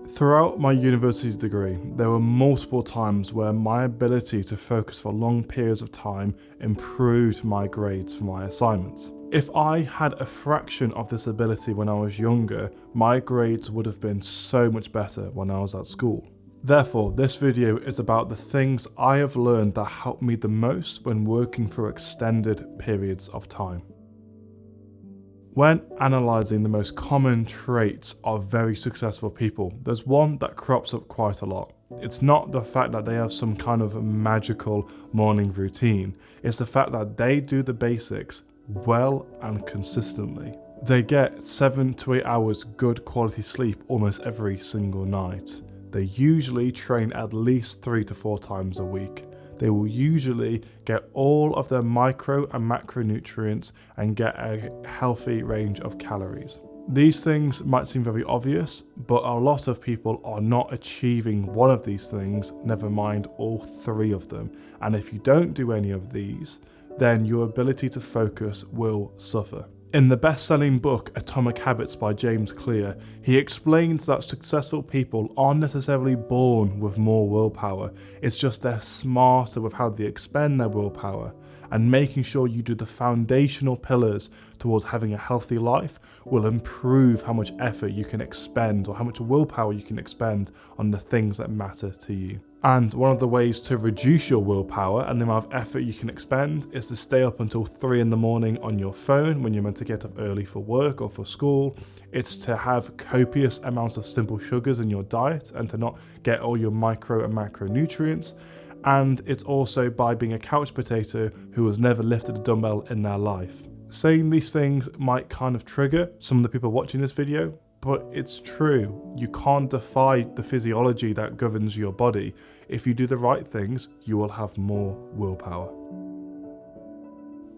Throughout my university degree, there were multiple times where my ability to focus for long periods of time improved my grades for my assignments. If I had a fraction of this ability when I was younger, my grades would have been so much better when I was at school. Therefore, this video is about the things I have learned that helped me the most when working for extended periods of time. When analysing the most common traits of very successful people, there's one that crops up quite a lot. It's not the fact that they have some kind of magical morning routine, it's the fact that they do the basics well and consistently. They get 7 to 8 hours good quality sleep almost every single night. They usually train at least 3 to 4 times a week. They will usually get all of their micro and macronutrients and get a healthy range of calories. These things might seem very obvious, but a lot of people are not achieving one of these things, never mind all 3 of them. And if you don't do any of these, then your ability to focus will suffer. In the best-selling book Atomic Habits by James Clear, he explains that successful people aren't necessarily born with more willpower, it's just they're smarter with how they expend their willpower, and making sure you do the foundational pillars towards having a healthy life will improve how much effort you can expend or how much willpower you can expend on the things that matter to you. And one of the ways to reduce your willpower and the amount of effort you can expend is to stay up until 3 in the morning on your phone when you're meant to get up early for work or for school. It's to have copious amounts of simple sugars in your diet and to not get all your micro and macronutrients. And it's also by being a couch potato who has never lifted a dumbbell in their life. Saying these things might kind of trigger some of the people watching this video, but it's true. You can't defy the physiology that governs your body. If you do the right things, you will have more willpower.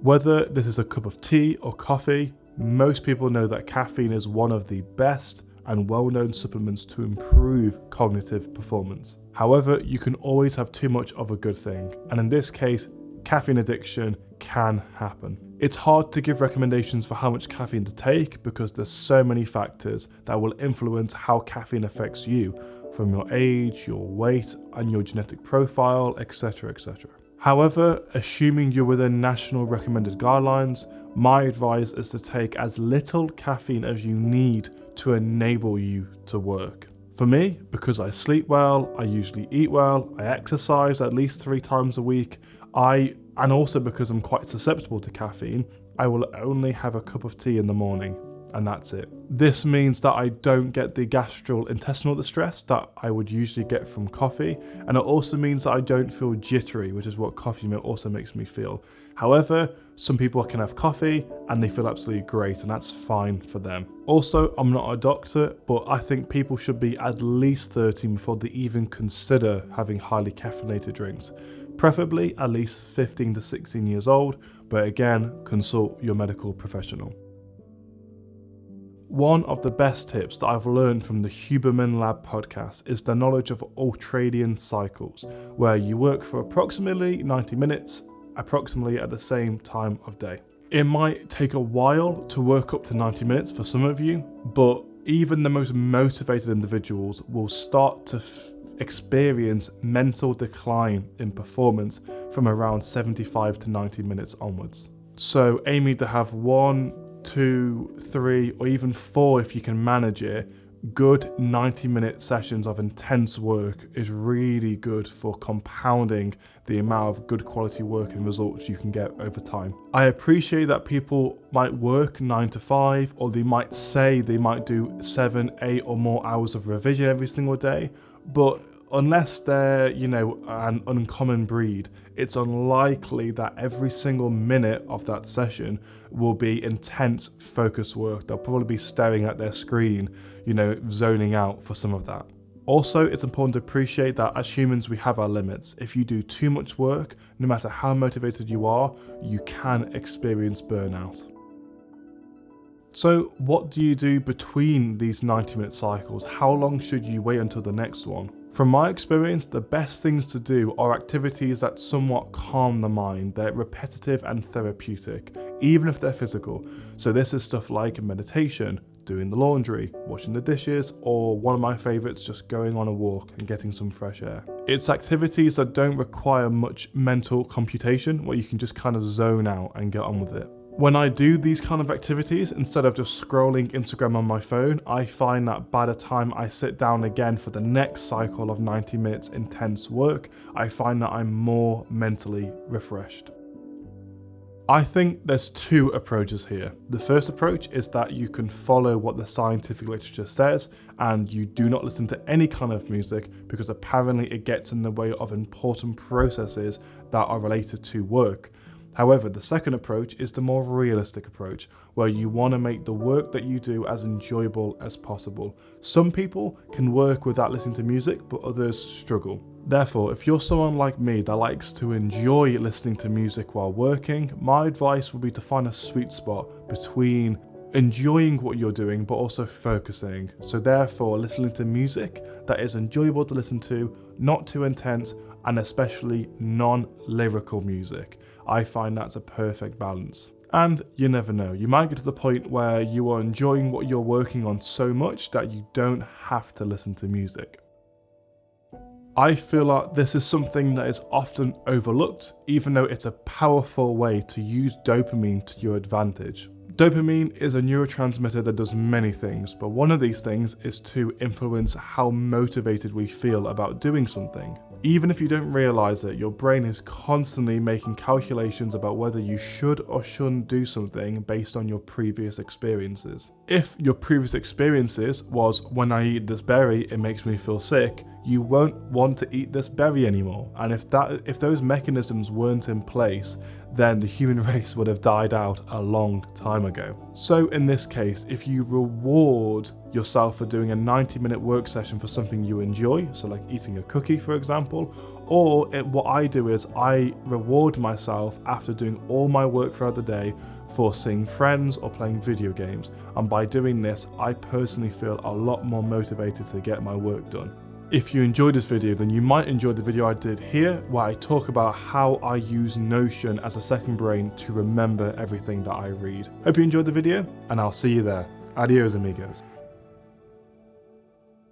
Whether this is a cup of tea or coffee, most people know that caffeine is one of the best and well-known supplements to improve cognitive performance. However, you can always have too much of a good thing, and in this case, caffeine addiction can happen. It's hard to give recommendations for how much caffeine to take because there's so many factors that will influence how caffeine affects you, from your age, your weight, and your genetic profile, etc., etc. However, assuming you're within national recommended guidelines, my advice is to take as little caffeine as you need to enable you to work. For me, because I sleep well, I usually eat well, I exercise at least 3 times a week, and also because I'm quite susceptible to caffeine, I will only have a cup of tea in the morning, and that's it. This means that I don't get the gastrointestinal distress that I would usually get from coffee, and it also means that I don't feel jittery, which is what coffee also makes me feel. However, some people can have coffee and they feel absolutely great, and that's fine for them. Also, I'm not a doctor, but I think people should be at least 13 before they even consider having highly caffeinated drinks. Preferably at least 15 to 16 years old, but again, consult your medical professional. One of the best tips that I've learned from the Huberman Lab podcast is the knowledge of Ultradian cycles, where you work for approximately 90 minutes, approximately at the same time of day. It might take a while to work up to 90 minutes for some of you, but even the most motivated individuals will start to experience mental decline in performance from around 75 to 90 minutes onwards. So aiming to have 1, 2, 3, or even 4 if you can manage it, good 90-minute sessions of intense work is really good for compounding the amount of good quality work and results you can get over time. I appreciate that people might work 9 to 5, or they might say they might do 7, 8 or more hours of revision every single day, but unless they're, an uncommon breed, it's unlikely that every single minute of that session will be intense focus work. They'll probably be staring at their screen, zoning out for some of that. Also, it's important to appreciate that as humans, we have our limits. If you do too much work, no matter how motivated you are, you can experience burnout. So what do you do between these 90-minute cycles? How long should you wait until the next one? From my experience, the best things to do are activities that somewhat calm the mind. They're repetitive and therapeutic, even if they're physical. So this is stuff like meditation, doing the laundry, washing the dishes, or one of my favourites, just going on a walk and getting some fresh air. It's activities that don't require much mental computation, where you can just kind of zone out and get on with it. When I do these kind of activities, instead of just scrolling Instagram on my phone, I find that by the time I sit down again for the next cycle of 90 minutes intense work, I find that I'm more mentally refreshed. I think there's two approaches here. The first approach is that you can follow what the scientific literature says and you do not listen to any kind of music because apparently it gets in the way of important processes that are related to work. However, the second approach is the more realistic approach, where you want to make the work that you do as enjoyable as possible. Some people can work without listening to music, but others struggle. Therefore, if you're someone like me that likes to enjoy listening to music while working, my advice would be to find a sweet spot between enjoying what you're doing but also focusing. So therefore, listening to music that is enjoyable to listen to, not too intense, and especially non-lyrical music. I find that's a perfect balance. And you never know, you might get to the point where you are enjoying what you're working on so much that you don't have to listen to music. I feel like this is something that is often overlooked, even though it's a powerful way to use dopamine to your advantage. Dopamine is a neurotransmitter that does many things, but one of these things is to influence how motivated we feel about doing something. Even if you don't realize it, your brain is constantly making calculations about whether you should or shouldn't do something based on your previous experiences. If your previous experiences was, when I eat this berry, it makes me feel sick, you won't want to eat this berry anymore. And if those mechanisms weren't in place, then the human race would have died out a long time ago. So in this case, if you reward yourself for doing a 90-minute work session for something you enjoy, so like eating a cookie for example, or what I do is I reward myself after doing all my work throughout the day for seeing friends or playing video games. And by doing this, I personally feel a lot more motivated to get my work done. If you enjoyed this video, then you might enjoy the video I did here, where I talk about how I use Notion as a second brain to remember everything that I read. Hope you enjoyed the video, and I'll see you there. Adios, amigos.